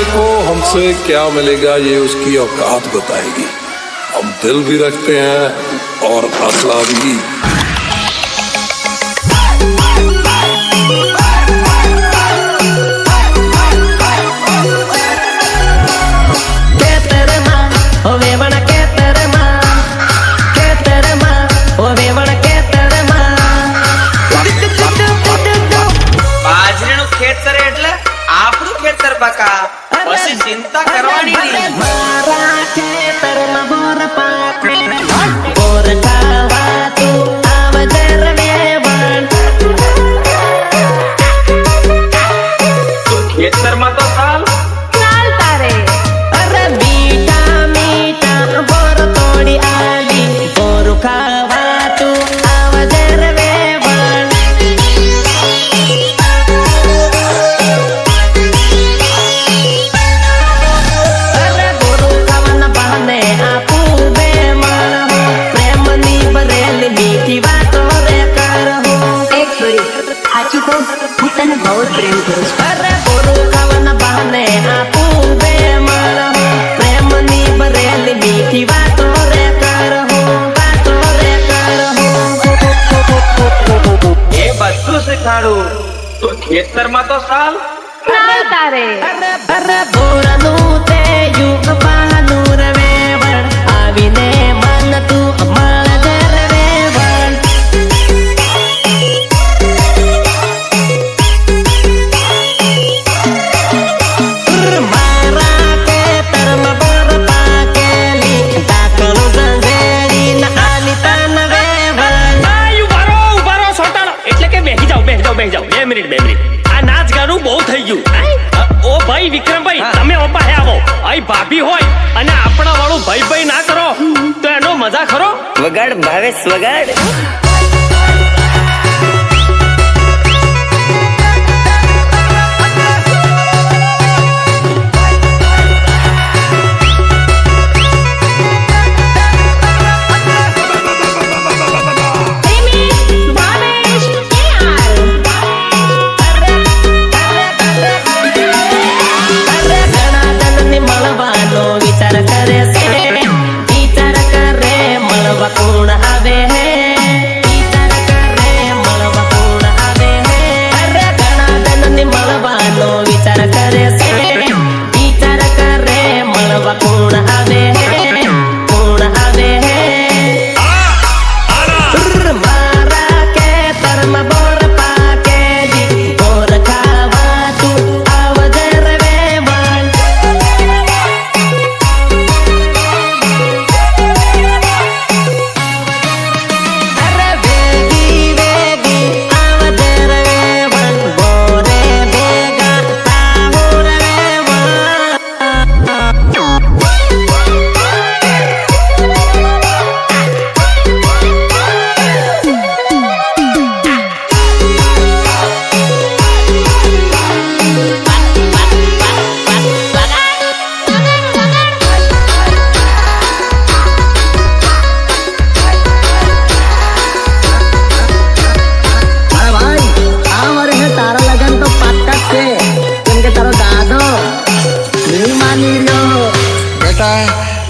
को हमसे क्या मिलेगा ये उसकी औकात बताएगी। हम दिल भी रखते हैं और असला भी। चिंता करवानी नहीं। मारा खेतर में बोर पाके बोर खावा तू आवजर वेवण। तू खेतर में तो साल तारे अरे मीठा मीठा बोर तोड़ी आली बोर खावा तू आवजर वेवण। बहुत प्रेम करो। अरे बोरू खावन बहाने आपू बेमन हो प्रेम नी बरेल मीठी बातों रे कर हो बातों रे कर हो। ये बच्चों से खाड़ू तो खेतर में तो साल तारे अरे बोरनू ते युग बहानू रवेवण आविने मन तू अमल जर वेवण। ભાભી હોય અને આપણા વાળું ભાઈ ભાઈ ના કરો તો એનો મજા ખરો। વગાડ ભાવેશ વગાડ। कोण आवे है विचार करे मळवा कोण आवे है। अरे घणा जणनी मळवानो विचार करे से विचार करे मळवा कोण आवे है कोण आवे है। मारा के तरम बोर पाके दी बोर खावा तू आवजर वेवण।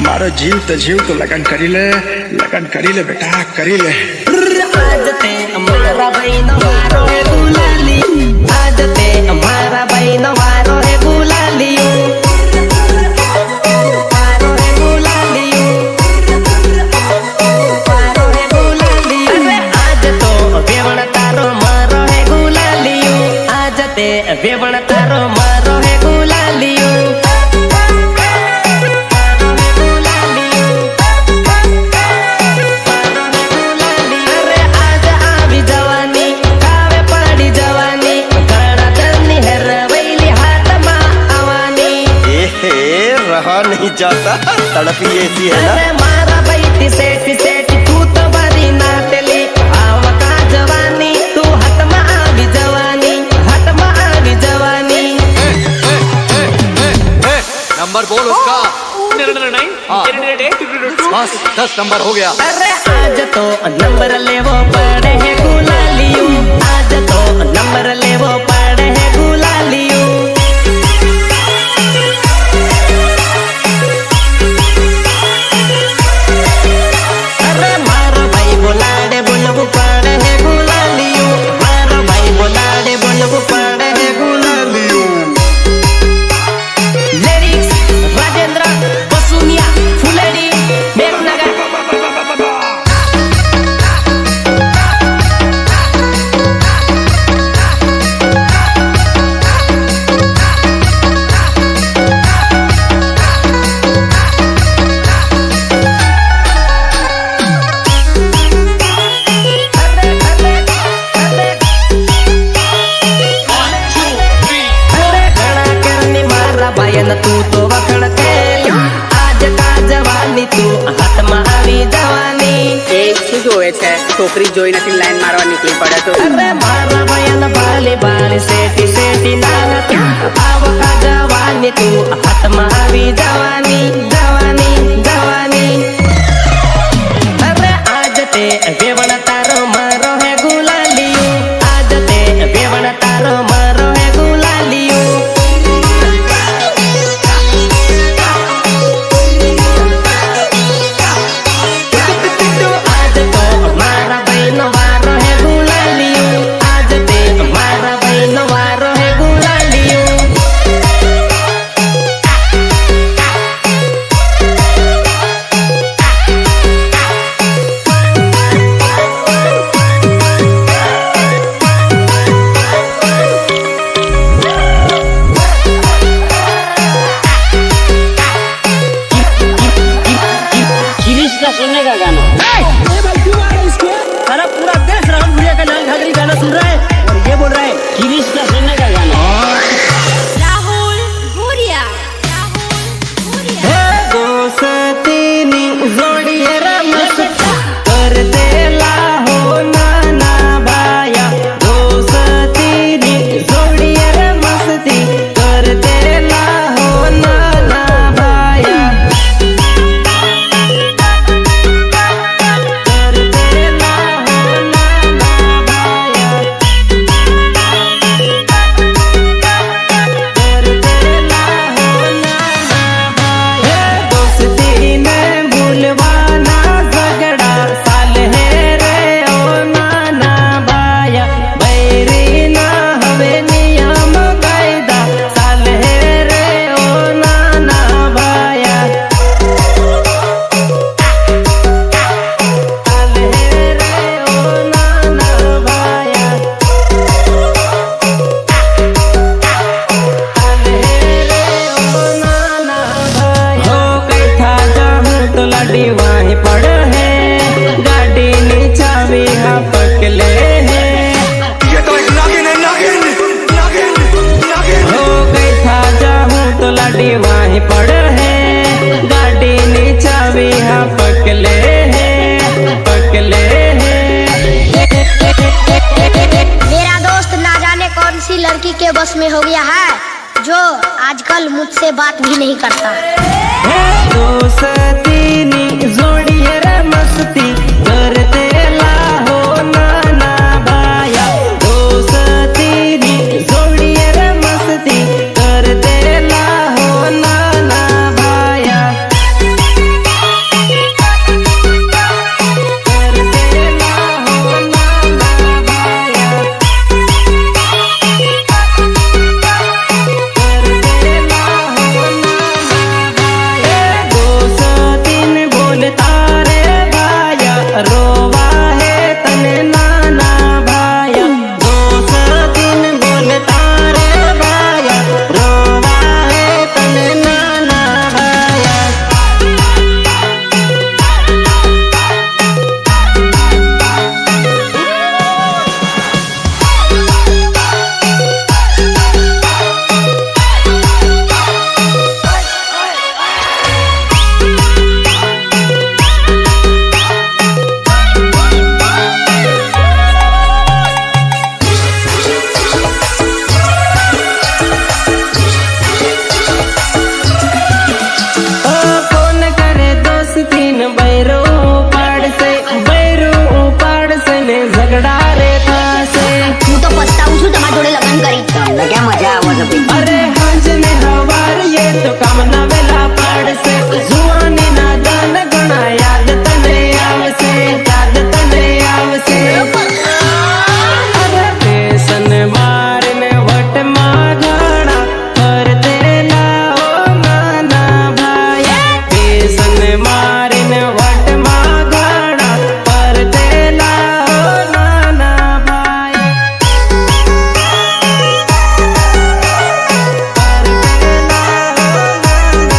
मारो जीव तो लगन करी ले बेटा करी ले। आज ते हमारा बहन वारो है गुलाली आज ते हमारा बहन वारो है गुलाली वारो है गुलाली वारो है गुलाली। अरे आज तो वेवण तारो मारो है गुलाली आज ते वेवण तारो मारो है गुलाली। नहीं जाता तड़पी ऐसी है ना। अरे मारा बैठी सेठी सेठी तू तो बड़ी नाटली आवका जवानी तू हटमा आवी जवानी हटमा आवी जवानी। नंबर बोल उसका। बस 10 नंबर हो गया। अरे आज तो नंबर ले वो पड़े है गुलालियों आज तो नंबर ले वो पड़े है गुलालियों। છોકરી જોઈ નથી લાઈન મારવા નીકળી પડે તો અરે મારા ભયન બાલે બાલે સેટી સેટી નાનતી આવકા જવાની તું હાથમાં આવી જવાની જવાની જવાની અરે આજ તે વેવણ તારો મારો હે ગુલાલિયું આજ તે વેવણ તારો મારો હે ગુલાલિયું लड़की के बस में हो गया है जो आजकल मुझसे बात भी नहीं करता। मस्ती करते लाहो नाना भाया दोस्ती जोड़िए रे मस्ती करते लाहो नाना भाया करते लाहो नाना भाया रोवा है तने नाना भाया दिन बोलता रे भाया रोवा है तने नाना भाया अरे हंस ने हवार ये तो काम ना वेला पाड़ से जुआनी ना दान गुना याद तने आवसे अरे बेसन मारने वट मागणा करते लाओ नाना भाया बेसन मारने वट मागणा करते लाओ नाना भाया करते लाओ नाना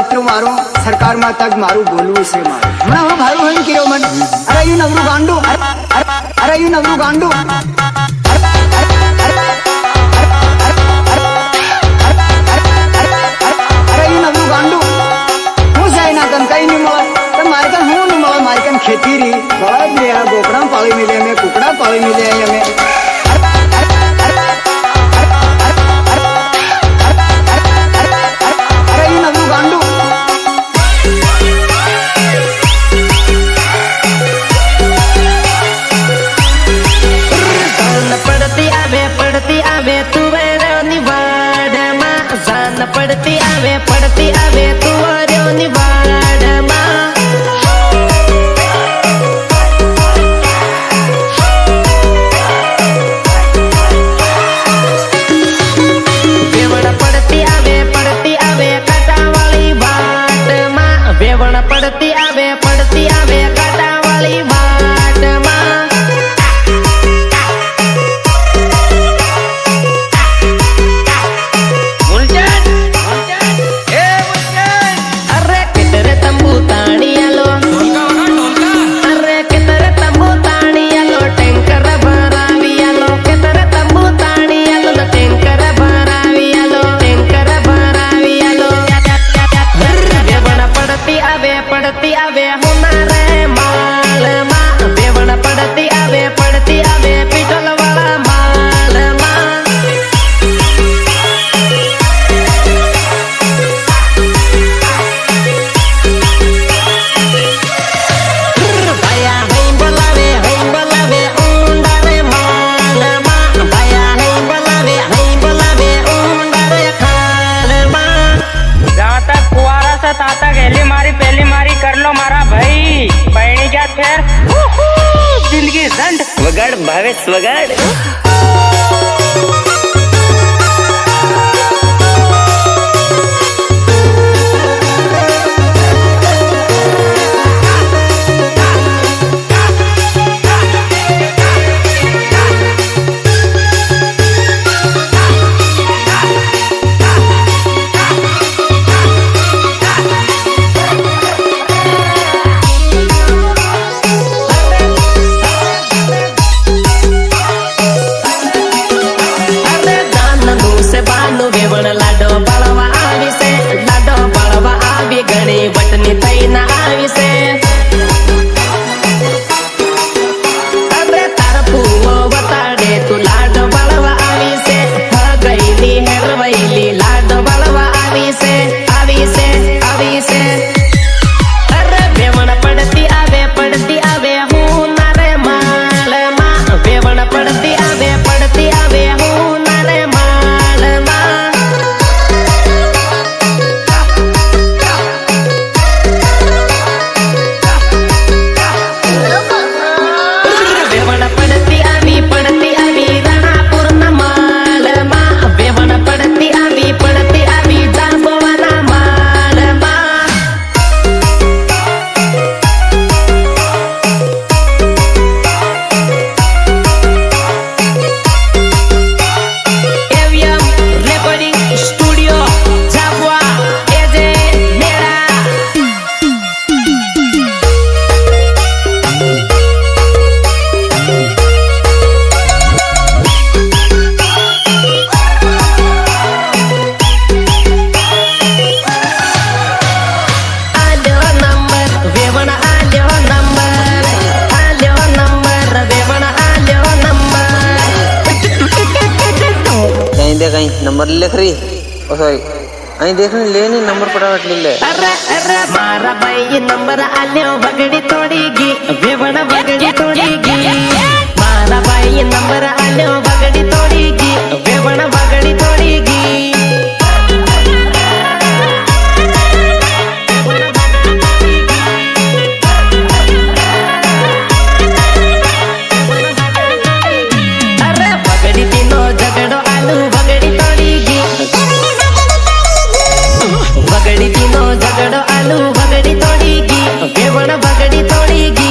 એટલું મારું સરકારમાં તક મારું બોલવું છે મારું હમણાં હું ભારું હોય કર્યો મન અરે યુ નવરું ગાંડું અરે યુ નવરું ગાંડું खेती री बड़ा मेरा गोकड़ा पाली मिले हमें कुकड़ा पाली मिले हमें अरे ये नवरू गांडू पड़ती आवे तू निवाड़ माँ जान पड़ती आवे तू निवाड़ माँ पड़ती आवे काटा वाली बाट माँ अरे कितरे तंबू ताड़िया लो अरे कितरे तंबू ताड़िया लो टैंकर भराविया लो कितरे तंबू ताड़िया लो टैंकर भराविया लो पड़ती आवे हमारे माल माँ बेवड़ पड़ती आवे पिटल वाला माल माँ भैया है बोलावे ऊंडा रे माल माँ भैया है बोलावे ऊंडा रे खाल माँ जहाँ तक कुआरा से ताता गहली मारी पहली मारी कर लो मारा भाई पैणी जा फिर जिंदगी झंड वगड़ भावेश वगड़ वटनी थईना आवी से अरे तार पुओ बताडे तू लाड बळवा आवी से गईली हेरवईली लाड बळवा आवी से अरे बेवण पड़ती आवे हूँ नारे माल माँ बेवण पड़ती आवे हूँ नारे माल माँ कहीं नंबर लिख रही ओ सॉरी अहीं देखने ले नहीं नंबर पटावट ले अरे मारा भाई नंबर आल्यो बगड़ी तोड़ीगी बेवण बगड़ी तोड़ीगी मारा भाई नंबर आल्यो बगड़ी तोड़ीगी बेवण बगड़ी तोड़ीगी अरे बगड़ी तीनों झगड़ो आलू बगड़ी तोड़ीगी बगड़ी तीनों झगड़ो आलू बगड़ी तोड़ीगी बेवण बगड़ी तोड़ीगी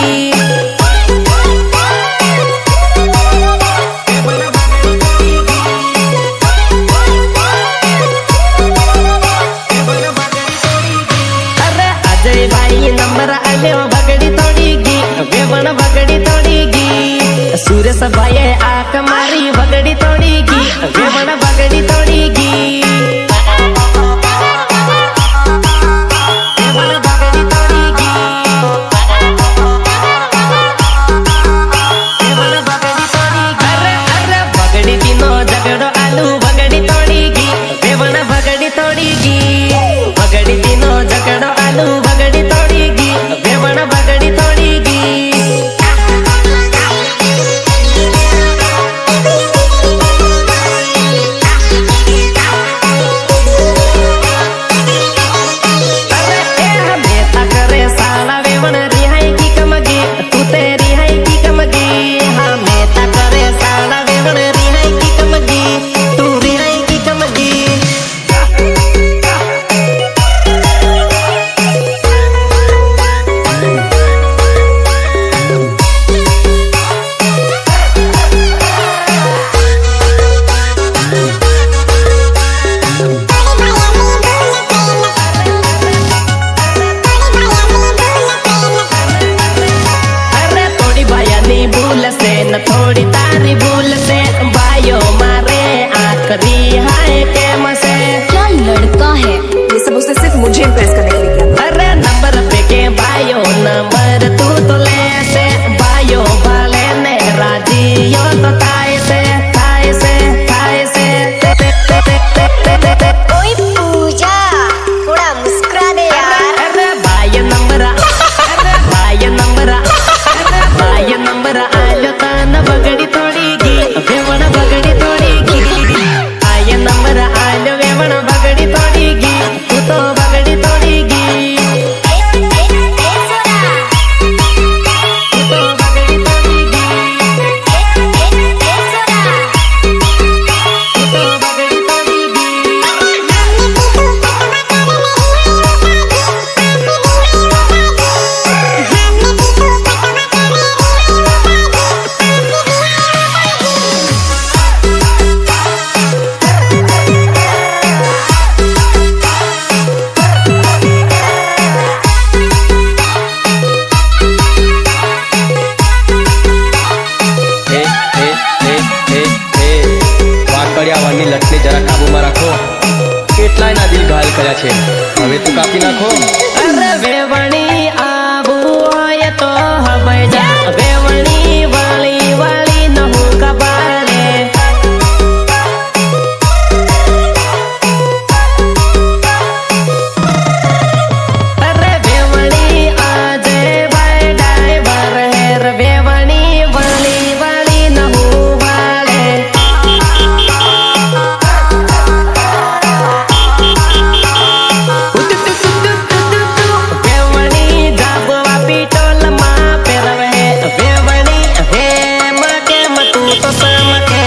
કર્યા છે હવે તો કાપી નાખો અરે વેવણી આબુ હોય તો હવે જા વેવણી વાળી વાળી ન હું કપાળે અરે વેવણી આજે ભાઈ ડાઈવર હેર વેવણી વાળી વાળી ન હું વાળે વેવણી જાબવા પીટોલમાં પહેરવે વેવણી હે મકે મતું તો સમકે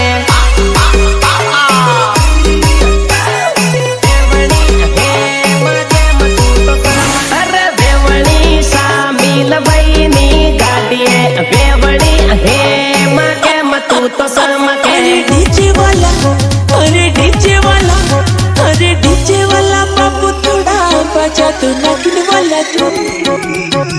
વેવણી હે મકે મતું તો સમકે અરે વેવણી શામિલ ભાઈની ગાડીએ વેવણી હે મકે મતું તો સમકે डीजे वाला बाबू थोड़ा बजा तो नागिन वाला तू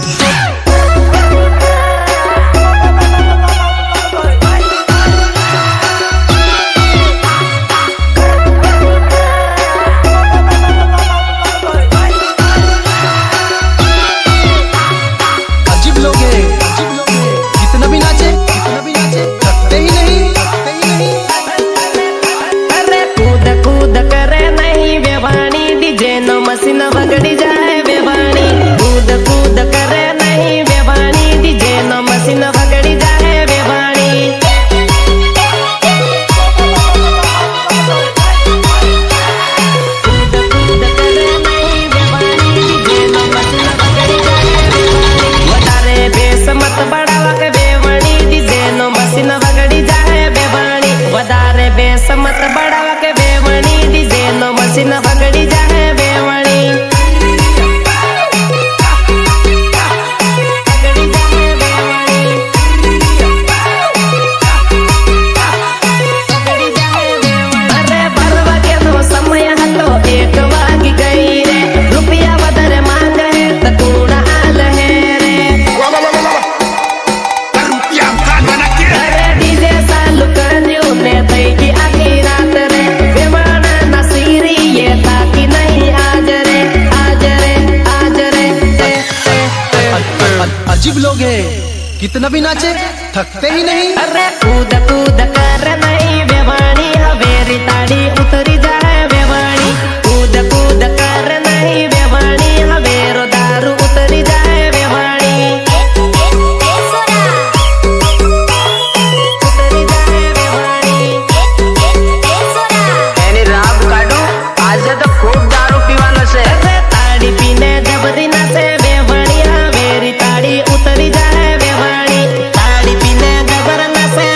अजीब लोग हैं कितना भी नाचे थकते ही नहीं अरे कूद कूद करे नहीं वेवाणी डीजे नो मशीन वगड़ी जाए वेवाणी कूद कूद करे नहीं वेवाणी डीजे नो मशीन वगड़ी जाए वेवाणी कूद कूद करे नहीं वेवाणी डीजे नो मशीन वगड़ी जाए वेवाणी વધારે બેસ મત બડાવા કે વેવાણી डीजे नो मशीन वगड़ी जाए वेवाणी વધારે બેસ મત બડાવા કે વેવાણી डीजे नो मशीन वगड़ी जाए वेवाणी वगड़ी जाए वेवाणी वगड़ी जाए वेवाणी अरे 12 વાગ્યાનો સમય હતો 1 વાગી ગઈ રે રૂપિયા વધારે માંગ હે તો કુણા હાલ હે રે અરે ડીજે ચાલુ કર્યું ને થઈ ગઈ આખી રાત રે વેવાણાના સીરીએ થાકી નહીં આજ રે अजीब लोग हैं कितना भी नाचे थकते ही नहीं અરે કૂદ કૂદ કર નહીં વેવાણી હવેરી તાળી ઉતરી જાય વેવાણી કૂદ કૂદ કર નહીં વેવાણી હવેરો દારૂ ઉતરી જાય વેવાણી ઉતરી જાય વેવાણી એની રાબ કાઢો આજે તો ખૂબ દારૂ પીવાનો છે અરે તાળી પીને જબરી નાસે વેવાણી હવેરી તાળી ઉતરી જાય વેવાણી તાળી પીને જબર નાસે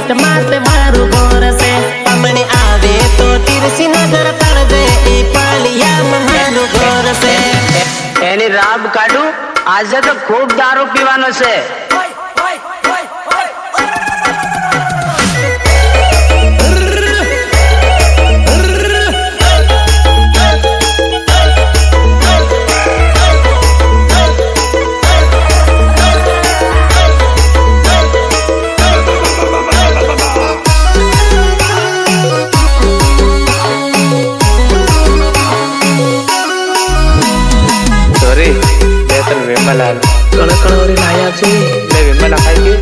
ઈષ્ટ માતે મારું ઘોર છે તમને આવે તો તીરસી નગર તળજે એ પાલિયામાં મારું ઘોર છે એની રાબ કાઢું આજે તો ખૂબ દારૂ પીવાનો છે विमलाल कण लाया छे ले विमला खाई के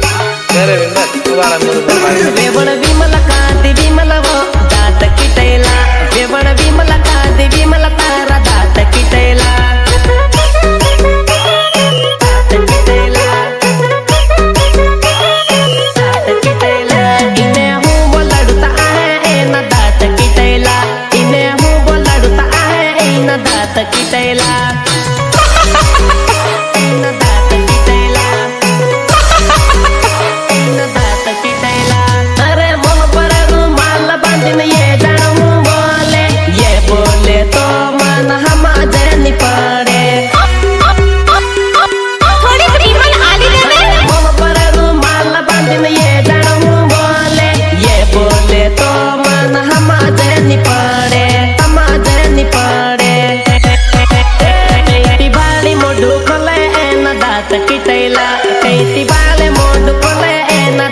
तेरे विमल तुम्हारा मुंह वेवण विमल कांति विमल वो दात किटेला वेवण विमल कांति विमल तारा दात किटेला दात किटेला दात किटेला इने हूँ बोलड़ता आहे एना दात किटेला इने हूँ बोलड़ता आहे एना दात किटेला किटेला कैती बाले मोड कोले एना